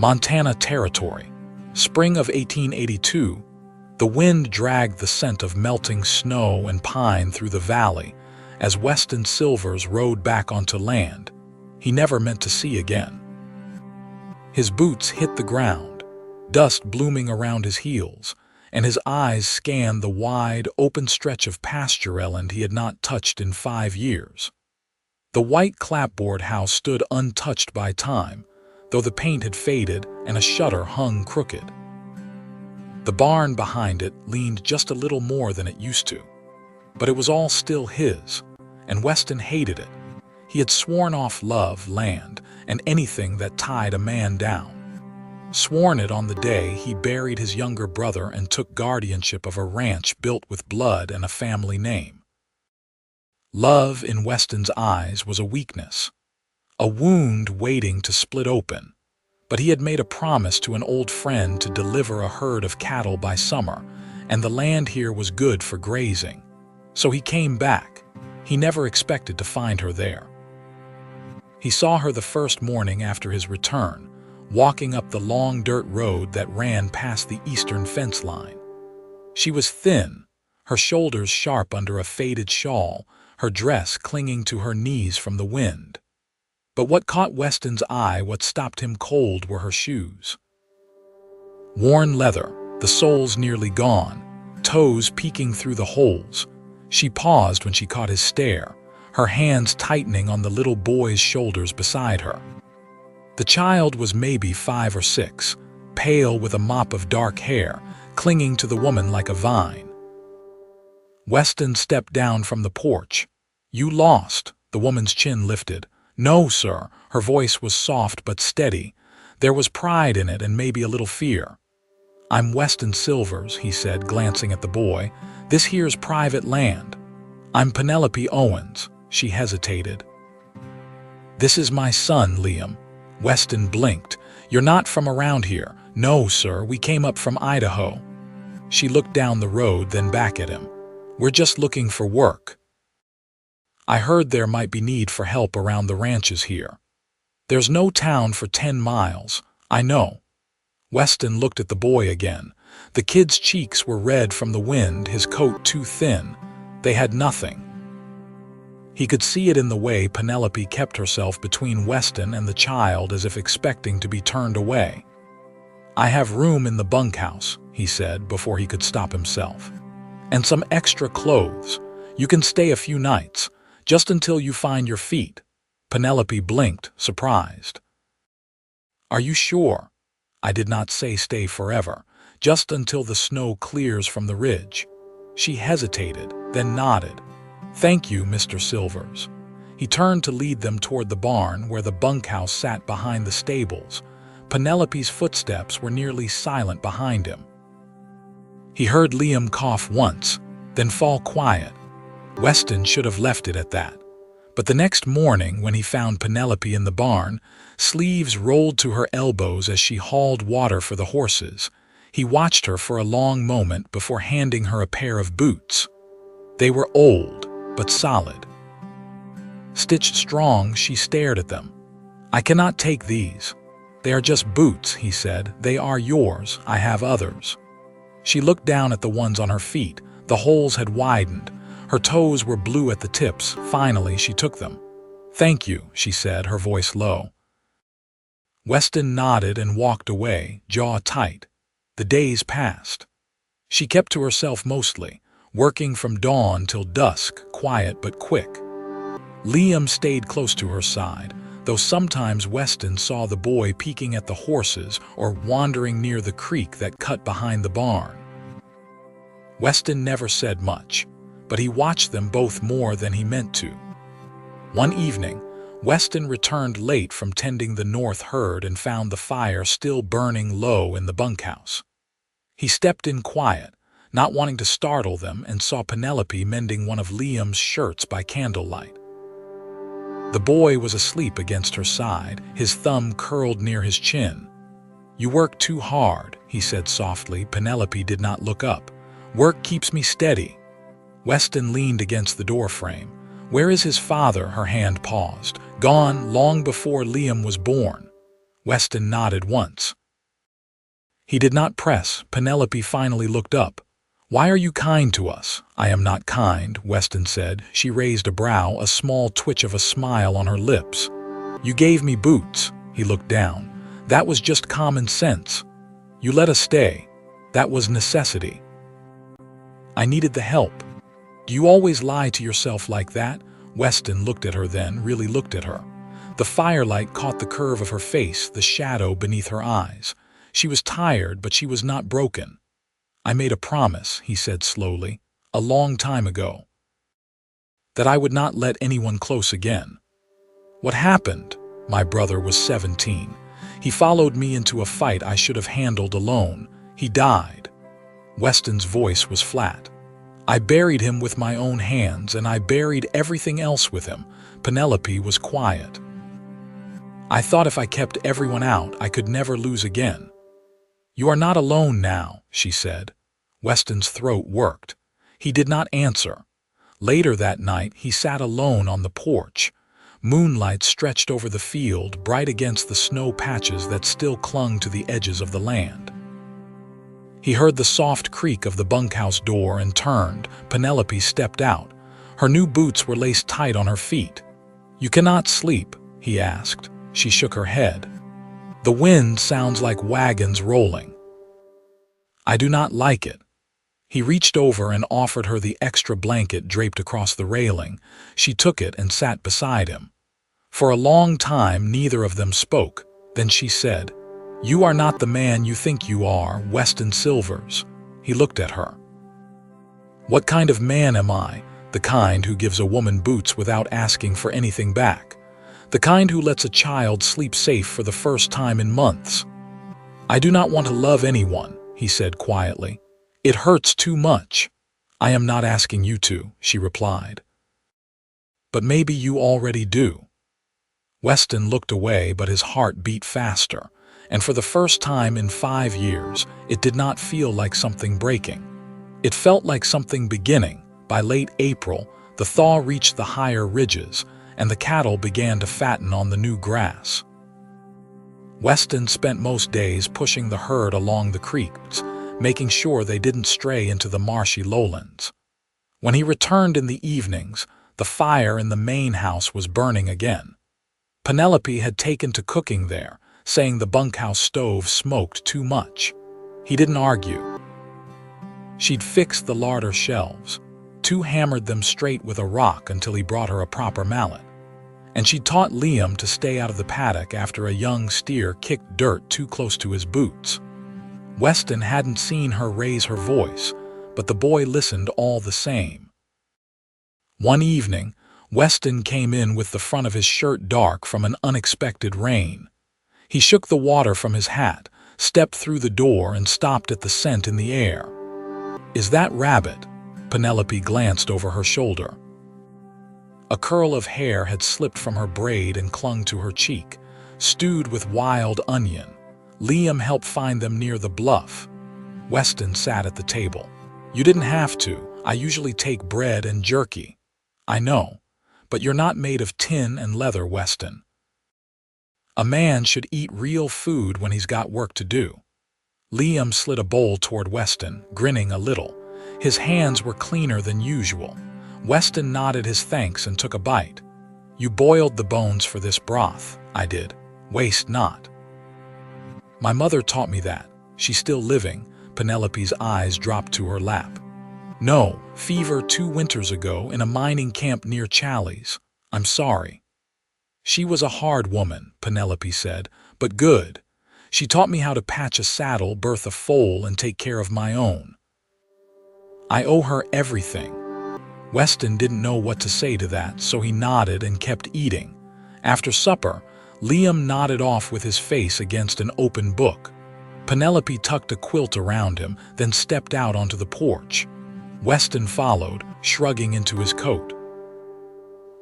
Montana Territory. Spring of 1882. The wind dragged the scent of melting snow and pine through the valley as Weston Silvers rode back onto land he never meant to see again. His boots hit the ground, dust blooming around his heels, and his eyes scanned the wide, open stretch of pastureland he had not touched in 5 years. The white clapboard house stood untouched by time, though the paint had faded and a shutter hung crooked. The barn behind it leaned just a little more than it used to, but it was all still his, and Weston hated it. He had sworn off love, land, and anything that tied a man down. Sworn it on the day he buried his younger brother and took guardianship of a ranch built with blood and a family name. Love, in Weston's eyes, was a weakness, a wound waiting to split open. But he had made a promise to an old friend to deliver a herd of cattle by summer, and the land here was good for grazing. So he came back. He never expected to find her there. He saw her the first morning after his return, walking up the long dirt road that ran past the eastern fence line. She was thin, her shoulders sharp under a faded shawl, her dress clinging to her knees from the wind. But what caught Weston's eye, what stopped him cold, were her shoes. Worn leather, the soles nearly gone, toes peeking through the holes. She paused when she caught his stare, her hands tightening on the little boy's shoulders beside her. The child was maybe 5 or 6, pale with a mop of dark hair, clinging to the woman like a vine. Weston stepped down from the porch. "You lost," the woman's chin lifted. "No, sir." Her voice was soft but steady. There was pride in it and maybe a little fear. "I'm Weston Silvers," he said, glancing at the boy. "This here's private land." "I'm Penelope Owens." She hesitated. "This is my son, Liam." Weston blinked. "You're not from around here." "No, sir, we came up from Idaho." She looked down the road, then back at him. "We're just looking for work. I heard there might be need for help around the ranches here. There's no town for 10 miles. I know." Weston looked at the boy again. The kid's cheeks were red from the wind, his coat too thin. They had nothing. He could see it in the way Penelope kept herself between Weston and the child, as if expecting to be turned away. "I have room in the bunkhouse," he said before he could stop himself. "And some extra clothes. You can stay a few nights, just until you find your feet." Penelope blinked, surprised. "Are you sure?" "I did not say stay forever, just until the snow clears from the ridge." She hesitated, then nodded. "Thank you, Mr. Silvers." He turned to lead them toward the barn where the bunkhouse sat behind the stables. Penelope's footsteps were nearly silent behind him. He heard Liam cough once, then fall quiet. Weston should have left it at that. But the next morning, when he found Penelope in the barn, sleeves rolled to her elbows as she hauled water for the horses, he watched her for a long moment before handing her a pair of boots. They were old, but solid. Stitched strong, she stared at them. "I cannot take these. They are just boots," he said. "They are yours. I have others." She looked down at the ones on her feet. The holes had widened. Her toes were blue at the tips. Finally, she took them. "Thank you," she said, her voice low. Weston nodded and walked away, jaw tight. The days passed. She kept to herself mostly, working from dawn till dusk, quiet but quick. Liam stayed close to her side, though sometimes Weston saw the boy peeking at the horses or wandering near the creek that cut behind the barn. Weston never said much, but he watched them both more than he meant to. One evening, Weston returned late from tending the north herd and found the fire still burning low in the bunkhouse. He stepped in quiet, not wanting to startle them, and saw Penelope mending one of Liam's shirts by candlelight. The boy was asleep against her side, his thumb curled near his chin. "You work too hard," he said softly. Penelope did not look up. "Work keeps me steady." Weston leaned against the doorframe. "Where is his father?" Her hand paused. "Gone long before Liam was born." Weston nodded once. He did not press. Penelope finally looked up. "Why are you kind to us?" "I am not kind," Weston said. She raised a brow, a small twitch of a smile on her lips. "You gave me boots." He looked down. "That was just common sense. You let us stay. That was necessity. I needed the help." "Do you always lie to yourself like that?" Weston looked at her, then really looked at her. The firelight caught the curve of her face, the shadow beneath her eyes. She was tired, but she was not broken. "I made a promise," he said slowly, "a long time ago, that I would not let anyone close again." "What happened?" "My brother was 17. He followed me into a fight I should have handled alone. He died." Weston's voice was flat. "I buried him with my own hands, and I buried everything else with him." Penelope was quiet. "I thought if I kept everyone out, I could never lose again." "You are not alone now," she said. Weston's throat worked. He did not answer. Later that night, he sat alone on the porch. Moonlight stretched over the field, bright against the snow patches that still clung to the edges of the land. He heard the soft creak of the bunkhouse door and turned. Penelope stepped out. Her new boots were laced tight on her feet. "You cannot sleep?" he asked. She shook her head. "The wind sounds like wagons rolling." "I do not like it." He reached over and offered her the extra blanket draped across the railing. She took it and sat beside him. For a long time, neither of them spoke. Then she said, "You are not the man you think you are, Weston Silvers." He looked at her. "What kind of man am I?" "The kind who gives a woman boots without asking for anything back. The kind who lets a child sleep safe for the first time in months." "I do not want to love anyone," he said quietly. "It hurts too much." "I am not asking you to," she replied. "But maybe you already do." Weston looked away, but his heart beat faster, and for the first time in 5 years, it did not feel like something breaking. It felt like something beginning. By late April, the thaw reached the higher ridges, and the cattle began to fatten on the new grass. Weston spent most days pushing the herd along the creeks, making sure they didn't stray into the marshy lowlands. When he returned in the evenings, the fire in the main house was burning again. Penelope had taken to cooking there, saying the bunkhouse stove smoked too much. He didn't argue. She'd fixed the larder shelves, hammered them straight with a rock until he brought her a proper mallet. And she'd taught Liam to stay out of the paddock after a young steer kicked dirt too close to his boots. Weston hadn't seen her raise her voice, but the boy listened all the same. One evening, Weston came in with the front of his shirt dark from an unexpected rain. He shook the water from his hat, stepped through the door, and stopped at the scent in the air. "Is that Rabbit?" Penelope glanced over her shoulder. A curl of hair had slipped from her braid and clung to her cheek, stewed with wild onion. Liam helped find them near the bluff. Weston sat at the table. "You didn't have to. I usually take bread and jerky." "I know, but you're not made of tin and leather, Weston. A man should eat real food when he's got work to do." Liam slid a bowl toward Weston, grinning a little. His hands were cleaner than usual. Weston nodded his thanks and took a bite. "You boiled the bones for this broth." "I did. Waste not." "My mother taught me that." "She's still living?" Penelope's eyes dropped to her lap. "No, fever 2 winters ago in a mining camp near Challies. I'm sorry." "She was a hard woman," Penelope said, "but good. She taught me how to patch a saddle, birth a foal, and take care of my own. I owe her everything." Weston didn't know what to say to that, so he nodded and kept eating. After supper, Liam nodded off with his face against an open book. Penelope tucked a quilt around him, then stepped out onto the porch. Weston followed, shrugging into his coat.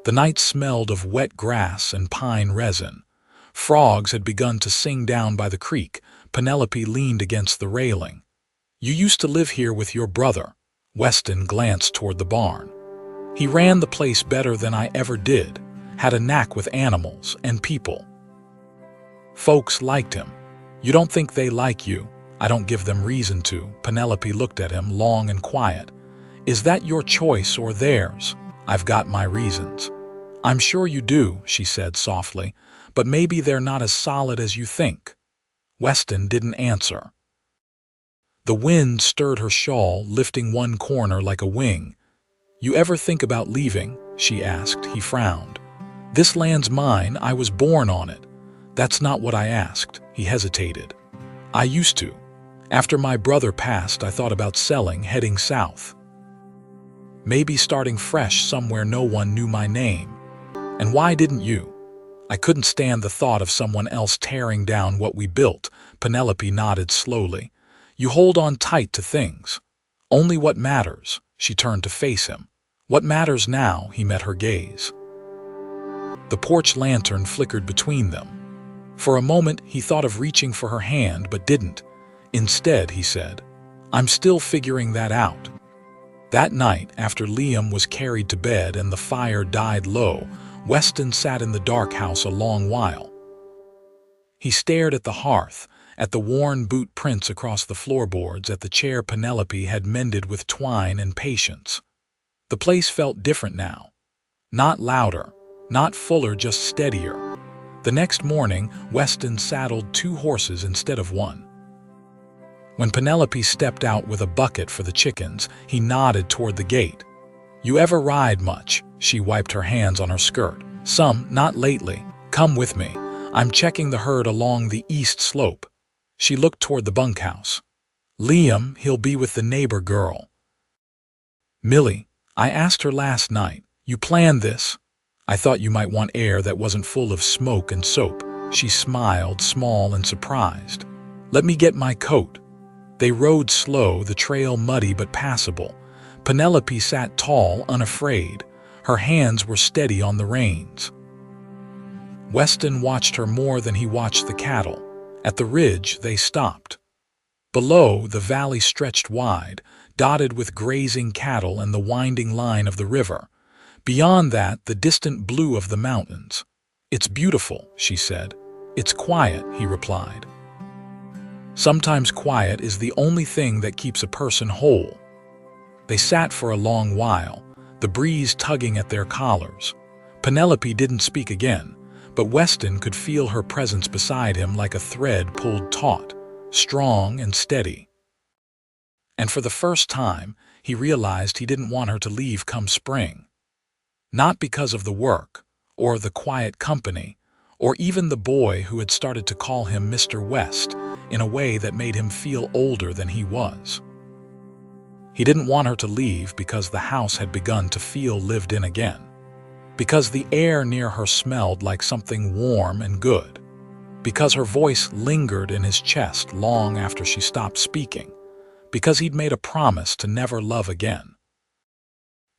The night smelled of wet grass and pine resin. Frogs had begun to sing down by the creek. Penelope leaned against the railing. "You used to live here with your brother." Weston glanced toward the barn. "He ran the place better than I ever did, had a knack with animals and people." Folks liked him. You don't think they like you? I don't give them reason to. Penelope looked at him, long and quiet. Is that your choice or theirs? I've got my reasons. I'm sure you do, she said softly, but maybe they're not as solid as you think. Weston didn't answer. The wind stirred her shawl, lifting one corner like a wing. You ever think about leaving? She asked. He frowned. This land's mine. I was born on it. That's not what I asked. He hesitated. I used to. After my brother passed, I thought about selling, heading south. Maybe starting fresh somewhere no one knew my name. And why didn't you? I couldn't stand the thought of someone else tearing down what we built. Penelope nodded slowly. You hold on tight to things. Only what matters. She turned to face him. What matters now? He met her gaze. The porch lantern flickered between them. For a moment, he thought of reaching for her hand, but didn't. Instead, he said, I'm still figuring that out. That night, after Liam was carried to bed and the fire died low, Weston sat in the dark house a long while. He stared at the hearth, at the worn boot prints across the floorboards, at the chair Penelope had mended with twine and patience. The place felt different now. Not louder, not fuller, just steadier. The next morning, Weston saddled 2 horses instead of 1. When Penelope stepped out with a bucket for the chickens, he nodded toward the gate. You ever ride much? She wiped her hands on her skirt. Some, not lately. Come with me. I'm checking the herd along the east slope. She looked toward the bunkhouse. Liam, he'll be with the neighbor girl. Millie, I asked her last night. You planned this? I thought you might want air that wasn't full of smoke and soap. She smiled, small and surprised. Let me get my coat. They rode slow, the trail muddy but passable. Penelope sat tall, unafraid. Her hands were steady on the reins. Weston watched her more than he watched the cattle. At the ridge, they stopped. Below, the valley stretched wide, dotted with grazing cattle and the winding line of the river. Beyond that, the distant blue of the mountains. It's beautiful, she said. It's quiet, he replied. Sometimes quiet is the only thing that keeps a person whole. They sat for a long while, the breeze tugging at their collars. Penelope didn't speak again, but Weston could feel her presence beside him like a thread pulled taut, strong and steady. And for the first time, he realized he didn't want her to leave come spring. Not because of the work, or the quiet company, or even the boy who had started to call him Mr. West in a way that made him feel older than he was. He didn't want her to leave because the house had begun to feel lived in again, because the air near her smelled like something warm and good, because her voice lingered in his chest long after she stopped speaking, because he'd made a promise to never love again.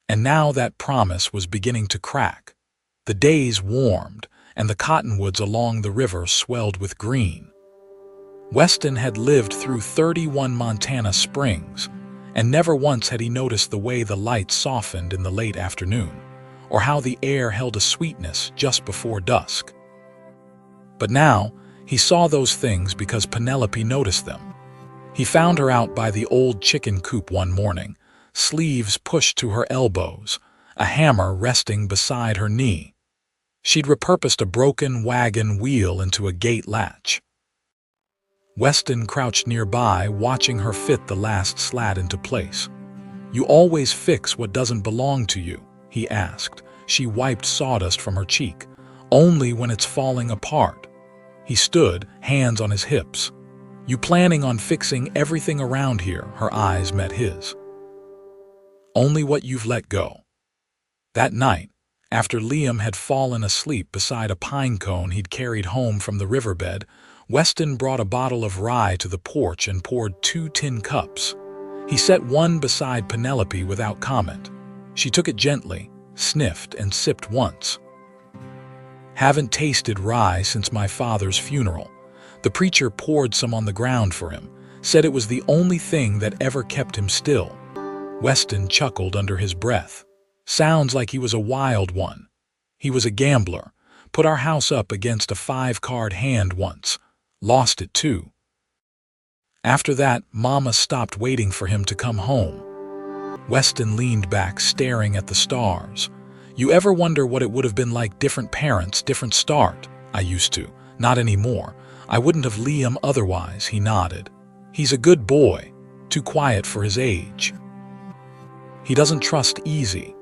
And now that promise was beginning to crack. The days warmed, and the cottonwoods along the river swelled with green. Weston had lived through 31 Montana springs, and never once had he noticed the way the light softened in the late afternoon, or how the air held a sweetness just before dusk. But now, he saw those things because Penelope noticed them. He found her out by the old chicken coop one morning, sleeves pushed to her elbows, a hammer resting beside her knee. She'd repurposed a broken wagon wheel into a gate latch. Weston crouched nearby, watching her fit the last slat into place. You always fix what doesn't belong to you, he asked. She wiped sawdust from her cheek. Only when it's falling apart. He stood, hands on his hips. You planning on fixing everything around here? Her eyes met his. Only what you've let go. That night, after Liam had fallen asleep beside a pine cone he'd carried home from the riverbed, Weston brought a bottle of rye to the porch and poured 2 tin cups. He set one beside Penelope without comment. She took it gently, sniffed, and sipped once. Haven't tasted rye since my father's funeral. The preacher poured some on the ground for him, said it was the only thing that ever kept him still. Weston chuckled under his breath. Sounds like he was a wild one. He was a gambler, Put our house up against a 5-card hand once. Lost it too. After that, Mama stopped waiting for him to come home. Weston leaned back, staring at the stars. You ever wonder what it would have been like, different parents, different start? I used to. Not anymore. I wouldn't have Liam otherwise, he nodded. He's a good boy, too quiet for his age. He doesn't trust easy.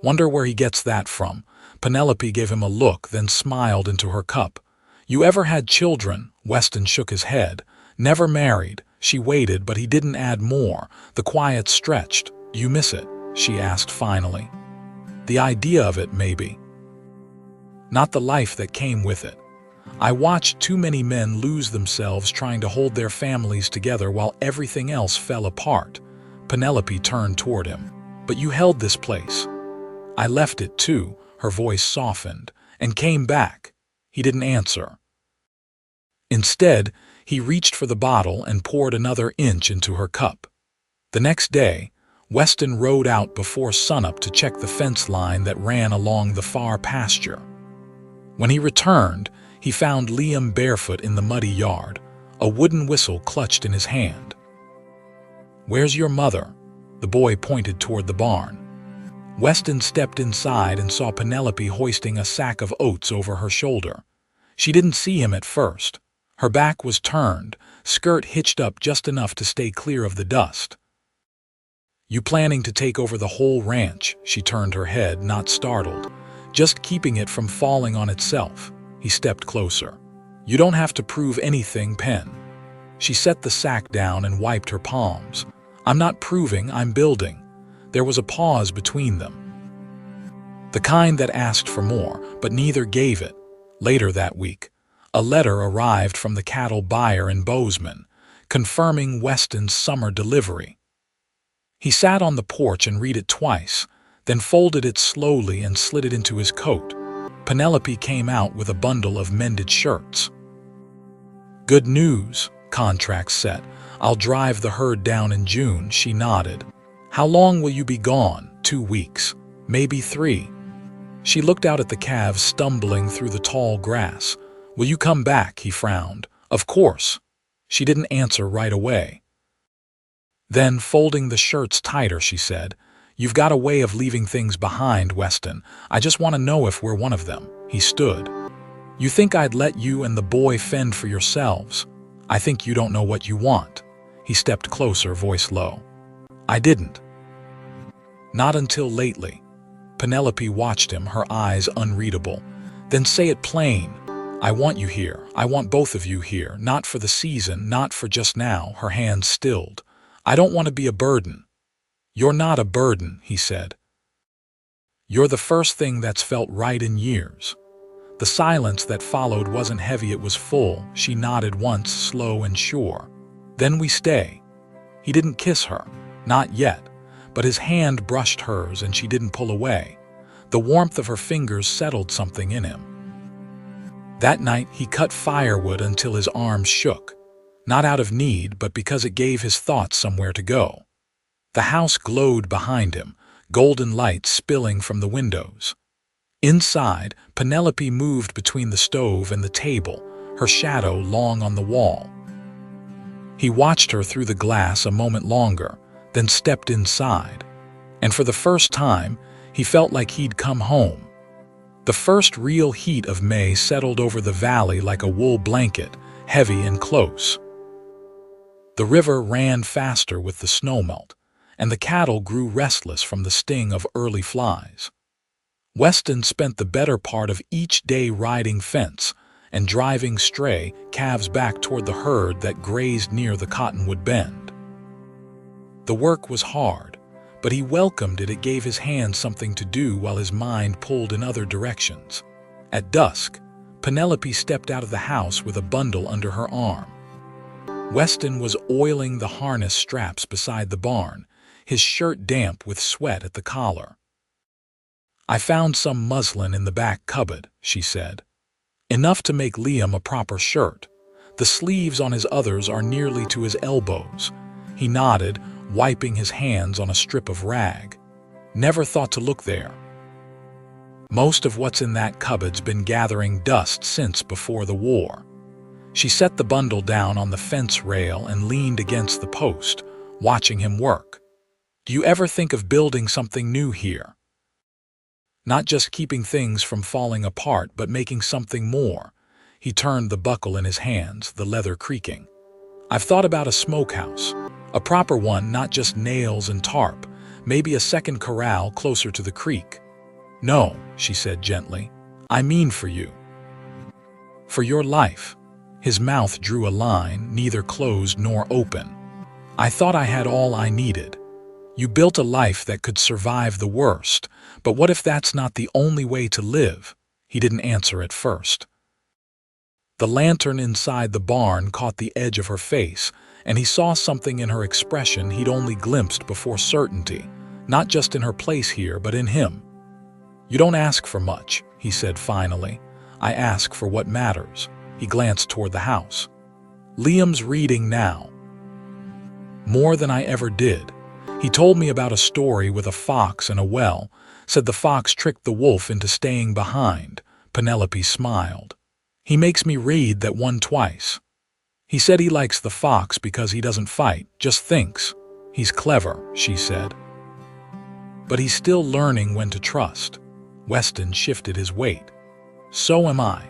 Wonder where he gets that from. Penelope gave him a look, then smiled into her cup. You ever had children? Weston shook his head. Never married. She waited, but he didn't add more. The quiet stretched. You miss it? She asked finally. The idea of it, maybe. Not the life that came with it. I watched too many men lose themselves trying to hold their families together while everything else fell apart. Penelope turned toward him. But you held this place. I left it too, her voice softened, and came back. He didn't answer. Instead, he reached for the bottle and poured another inch into her cup. The next day, Weston rode out before sunup to check the fence line that ran along the far pasture. When he returned, he found Liam barefoot in the muddy yard, a wooden whistle clutched in his hand. Where's your mother? The boy pointed toward the barn. Weston stepped inside and saw Penelope hoisting a sack of oats over her shoulder. She didn't see him at first. Her back was turned, skirt hitched up just enough to stay clear of the dust. You planning to take over the whole ranch? She turned her head, not startled. Just keeping it from falling on itself. He stepped closer. You don't have to prove anything, Pen. She set the sack down and wiped her palms. I'm not proving, I'm building. There was a pause between them. The kind that asked for more, but neither gave it. Later that week, a letter arrived from the cattle buyer in Bozeman, confirming Weston's summer delivery. He sat on the porch and read it twice, then folded it slowly and slid it into his coat. Penelope came out with a bundle of mended shirts. Good news, contract set. I'll drive the herd down in June, she nodded. How long will you be gone? 2 weeks, maybe 3. She looked out at the calves stumbling through the tall grass. Will you come back? He frowned. Of course. She didn't answer right away. Then, folding the shirts tighter, she said, You've got a way of leaving things behind, Weston. I just want to know if we're one of them. He stood. You think I'd let you and the boy fend for yourselves? I think you don't know what you want. He stepped closer, voice low. I didn't. Not until lately. Penelope watched him, her eyes unreadable. Then say it plain. I want you here. I want both of you here. Not for the season, not for just now. Her hands stilled. I don't want to be a burden. You're not a burden, he said. You're the first thing that's felt right in years. The silence that followed wasn't heavy, it was full. She nodded once, slow and sure. Then we stay. He didn't kiss her. Not yet. But his hand brushed hers and she didn't pull away. The warmth of her fingers settled something in him. That night, he cut firewood until his arms shook. Not out of need, but because it gave his thoughts somewhere to go. The house glowed behind him, golden light spilling from the windows. Inside, Penelope moved between the stove and the table, her shadow long on the wall. He watched her through the glass a moment longer, then stepped inside. And for the first time, he felt like he'd come home. The first real heat of May settled over the valley like a wool blanket, heavy and close. The river ran faster with the snowmelt, and the cattle grew restless from the sting of early flies. Weston spent the better part of each day riding fence and driving stray calves back toward the herd that grazed near the Cottonwood Bend. The work was hard, but he welcomed it. It gave his hands something to do while his mind pulled in other directions. At dusk, Penelope stepped out of the house with a bundle under her arm. Weston was oiling the harness straps beside the barn, his shirt damp with sweat at the collar. I found some muslin in the back cupboard, she said. Enough to make Liam a proper shirt. The sleeves on his others are nearly to his elbows. He nodded, wiping his hands on a strip of rag. Never thought to look there. Most of what's in that cupboard's been gathering dust since before the war. She set the bundle down on the fence rail and leaned against the post, watching him work. Do you ever think of building something new here? Not just keeping things from falling apart, but making something more. He turned the buckle in his hands, the leather creaking. I've thought about a smokehouse. A proper one, not just nails and tarp. Maybe a second corral closer to the creek. No, she said gently. I mean for you. For your life. His mouth drew a line, neither closed nor open. I thought I had all I needed. You built a life that could survive the worst, but what if that's not the only way to live? He didn't answer at first. The lantern inside the barn caught the edge of her face, and he saw something in her expression he'd only glimpsed before certainty, not just in her place here, but in him. You don't ask for much, he said finally. I ask for what matters. He glanced toward the house. Liam's reading now. More than I ever did. He told me about a story with a fox and a well, said the fox tricked the wolf into staying behind. Penelope smiled. He makes me read that one twice. He said he likes the fox because he doesn't fight, just thinks. He's clever, she said. But he's still learning when to trust. Weston shifted his weight. So am I.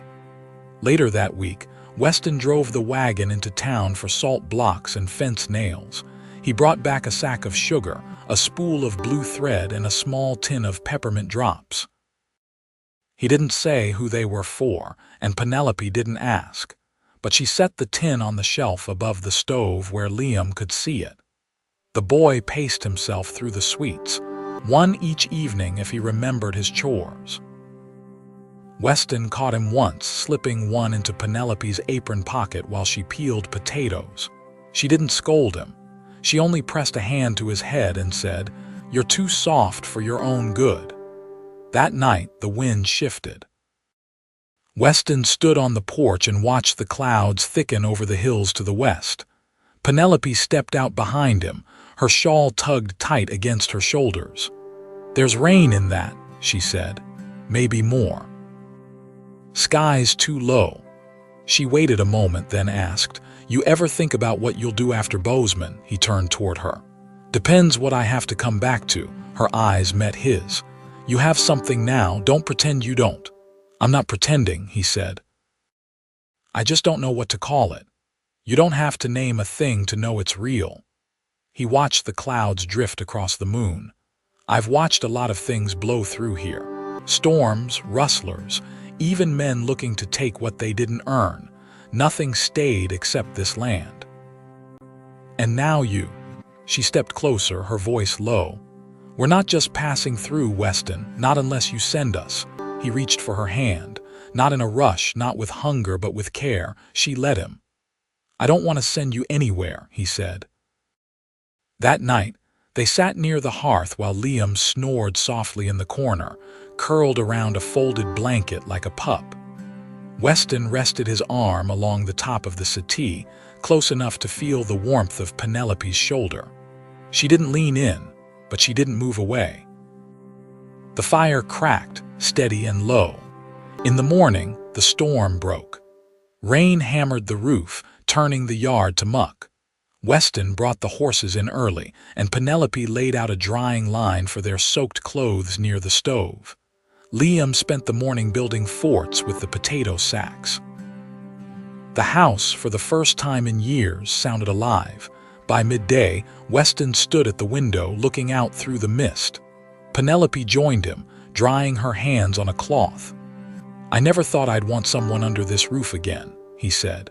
Later that week, Weston drove the wagon into town for salt blocks and fence nails. He brought back a sack of sugar, a spool of blue thread, and a small tin of peppermint drops. He didn't say who they were for, and Penelope didn't ask, but she set the tin on the shelf above the stove where Liam could see it. The boy paced himself through the sweets, one each evening if he remembered his chores. Weston caught him once, slipping one into Penelope's apron pocket while she peeled potatoes. She didn't scold him. She only pressed a hand to his head and said, "You're too soft for your own good." That night, the wind shifted. Weston stood on the porch and watched the clouds thicken over the hills to the west. Penelope stepped out behind him, her shawl tugged tight against her shoulders. "There's rain in that," she said. "Maybe more." "Sky's too low." She waited a moment, then asked, "You ever think about what you'll do after Bozeman?" He turned toward her. "Depends what I have to come back to." Her eyes met his. "You have something now, don't pretend you don't." "I'm not pretending," he said. "I just don't know what to call it. You don't have to name a thing to know it's real." He watched the clouds drift across the moon. "I've watched a lot of things blow through here. Storms, rustlers, even men looking to take what they didn't earn. Nothing stayed except this land. And now you." She stepped closer, her voice low. "We're not just passing through, Weston, not unless you send us." He reached for her hand, not in a rush, not with hunger, but with care. She let him. "I don't want to send you anywhere," he said. That night, they sat near the hearth while Liam snored softly in the corner, curled around a folded blanket like a pup. Weston rested his arm along the top of the settee, close enough to feel the warmth of Penelope's shoulder. She didn't lean in, but she didn't move away. The fire cracked, steady and low. In the morning, the storm broke. Rain hammered the roof, turning the yard to muck. Weston brought the horses in early, and Penelope laid out a drying line for their soaked clothes near the stove. Liam spent the morning building forts with the potato sacks. The house, for the first time in years, sounded alive. By midday, Weston stood at the window looking out through the mist. Penelope joined him, drying her hands on a cloth. "I never thought I'd want someone under this roof again," he said.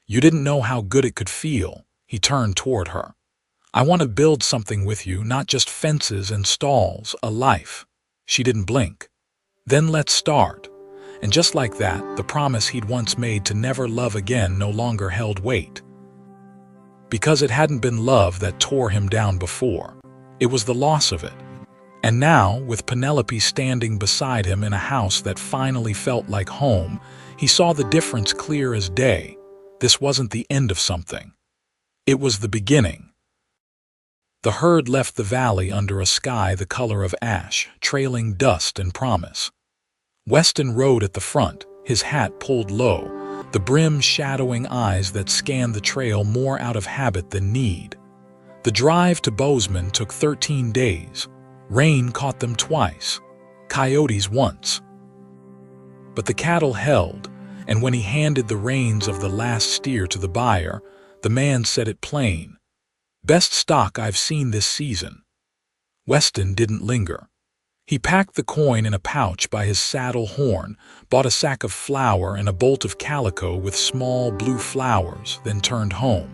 "You didn't know how good it could feel." He turned toward her. "I want to build something with you, not just fences and stalls, a life." She didn't blink. "Then let's start." And just like that, the promise he'd once made to never love again no longer held weight. Because it hadn't been love that tore him down before. It was the loss of it. And now, with Penelope standing beside him in a house that finally felt like home, he saw the difference clear as day. This wasn't the end of something. It was the beginning. The herd left the valley under a sky the color of ash, trailing dust and promise. Weston rode at the front, his hat pulled low, the brim shadowing eyes that scanned the trail more out of habit than need. The drive to Bozeman took 13 days. Rain caught them twice, coyotes once. But the cattle held, and when he handed the reins of the last steer to the buyer, the man said it plain, "Best stock I've seen this season." Weston didn't linger. He packed the coin in a pouch by his saddle horn, bought a sack of flour and a bolt of calico with small blue flowers, then turned home.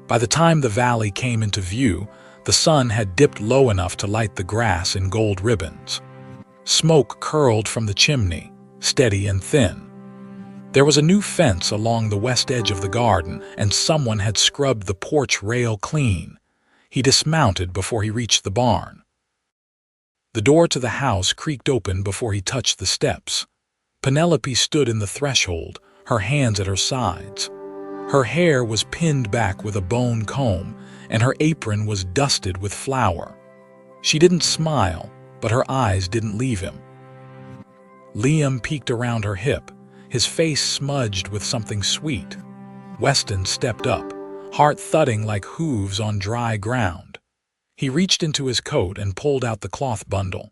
By the time the valley came into view, the sun had dipped low enough to light the grass in gold ribbons. Smoke curled from the chimney, steady and thin. There was a new fence along the west edge of the garden, and someone had scrubbed the porch rail clean. He dismounted before he reached the barn. The door to the house creaked open before he touched the steps. Penelope stood in the threshold, her hands at her sides. Her hair was pinned back with a bone comb, and her apron was dusted with flour. She didn't smile, but her eyes didn't leave him. Liam peeked around her hip, his face smudged with something sweet. Weston stepped up, heart thudding like hooves on dry ground. He reached into his coat and pulled out the cloth bundle.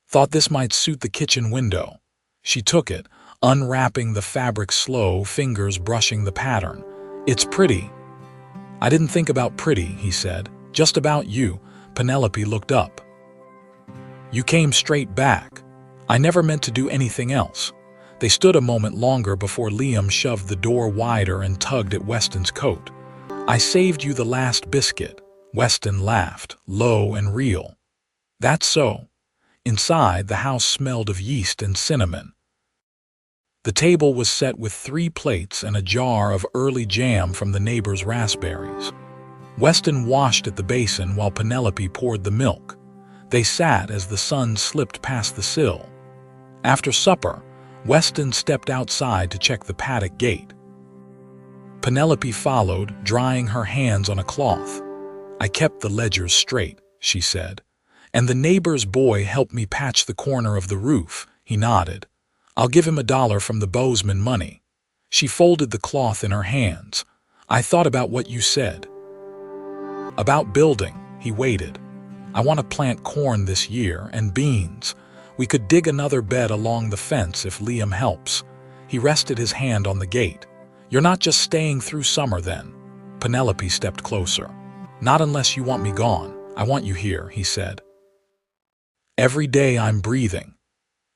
Thought this might suit the kitchen window. She took it, unwrapping the fabric slow, fingers brushing the pattern. "It's pretty." "I didn't think about pretty," he said. "Just about you." Penelope looked up. "You came straight back. I never meant to do anything else." They stood a moment longer before Liam shoved the door wider and tugged at Weston's coat. "I saved you the last biscuit." Weston laughed, low and real. "That's so." Inside, the house smelled of yeast and cinnamon. The table was set with 3 plates and a jar of early jam from the neighbor's raspberries. Weston washed at the basin while Penelope poured the milk. They sat as the sun slipped past the sill. After supper, Weston stepped outside to check the paddock gate. Penelope followed, drying her hands on a cloth. "I kept the ledgers straight," she said. "And the neighbor's boy helped me patch the corner of the roof." He nodded. "I'll give him $1 from the Bozeman money." She folded the cloth in her hands. "I thought about what you said." "About building." He waited. "I want to plant corn this year, and beans. We could dig another bed along the fence if Liam helps." He rested his hand on the gate. "You're not just staying through summer then?" Penelope stepped closer. "Not unless you want me gone. I want you here," he said. "Every day I'm breathing."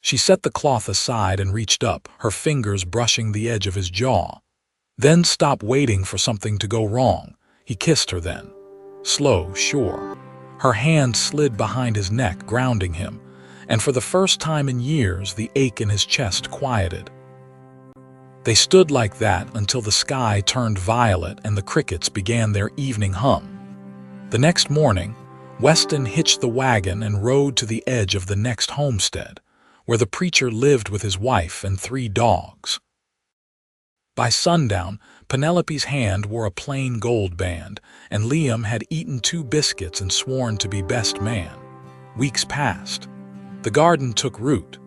She set the cloth aside and reached up, her fingers brushing the edge of his jaw. Then stopped, waiting for something to go wrong. He kissed her then. Slow, sure. Her hand slid behind his neck, grounding him, and for the first time in years, the ache in his chest quieted. They stood like that until the sky turned violet and the crickets began their evening hum. The next morning, Weston hitched the wagon and rode to the edge of the next homestead, where the preacher lived with his wife and 3 dogs. By sundown, Penelope's hand wore a plain gold band, and Liam had eaten 2 biscuits and sworn to be best man. Weeks passed. The garden took root.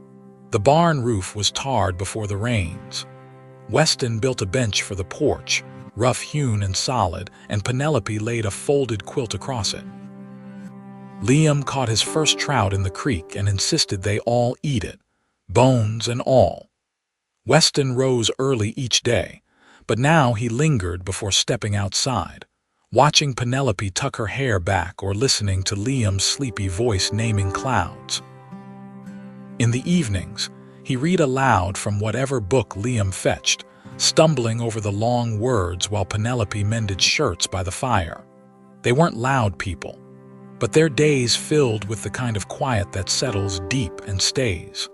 The barn roof was tarred before the rains. Weston built a bench for the porch, rough-hewn and solid, and Penelope laid a folded quilt across it. Liam caught his first trout in the creek and insisted they all eat it, bones and all. Weston rose early each day, but now he lingered before stepping outside, watching Penelope tuck her hair back or listening to Liam's sleepy voice naming clouds. In the evenings, he read aloud from whatever book Liam fetched, stumbling over the long words while Penelope mended shirts by the fire. They weren't loud people, but their days filled with the kind of quiet that settles deep and stays.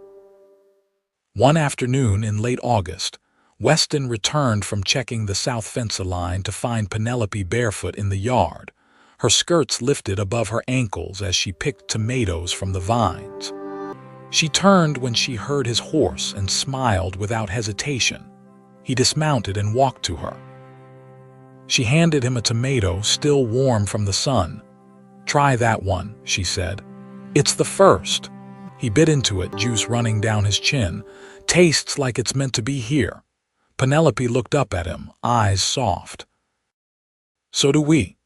One afternoon in late August, Weston returned from checking the south fence line to find Penelope barefoot in the yard, her skirts lifted above her ankles as she picked tomatoes from the vines. She turned when she heard his horse and smiled without hesitation. He dismounted and walked to her. She handed him a tomato still warm from the sun. "Try that one," she said. "It's the first." He bit into it, juice running down his chin. "Tastes like it's meant to be here." Penelope looked up at him, eyes soft. "So do we."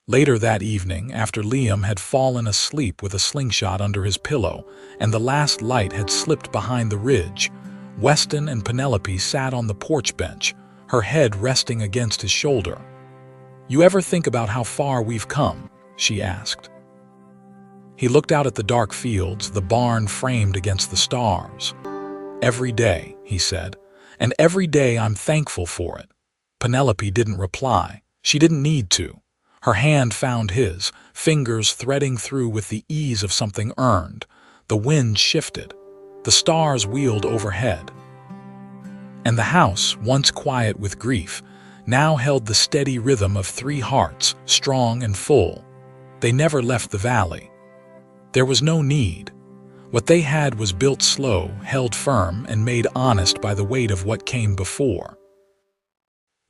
Later that evening, after Liam had fallen asleep with a slingshot under his pillow and the last light had slipped behind the ridge, Weston and Penelope sat on the porch bench, her head resting against his shoulder. "You ever think about how far we've come?" she asked. He looked out at the dark fields, the barn framed against the stars. "Every day," he said, "and every day I'm thankful for it." Penelope didn't reply. She didn't need to. Her hand found his, fingers threading through with the ease of something earned. The wind shifted. The stars wheeled overhead. And the house, once quiet with grief, now held the steady rhythm of three hearts, strong and full. They never left the valley. There was no need. What they had was built slow, held firm, and made honest by the weight of what came before.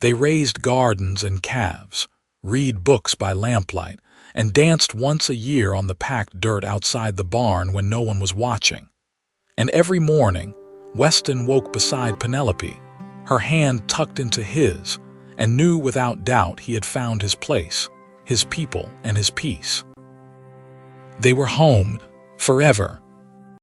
They raised gardens and calves, read books by lamplight, and danced once a year on the packed dirt outside the barn when no one was watching. And every morning, Weston woke beside Penelope, her hand tucked into his, and knew without doubt he had found his place, his people, and his peace. They were home, forever,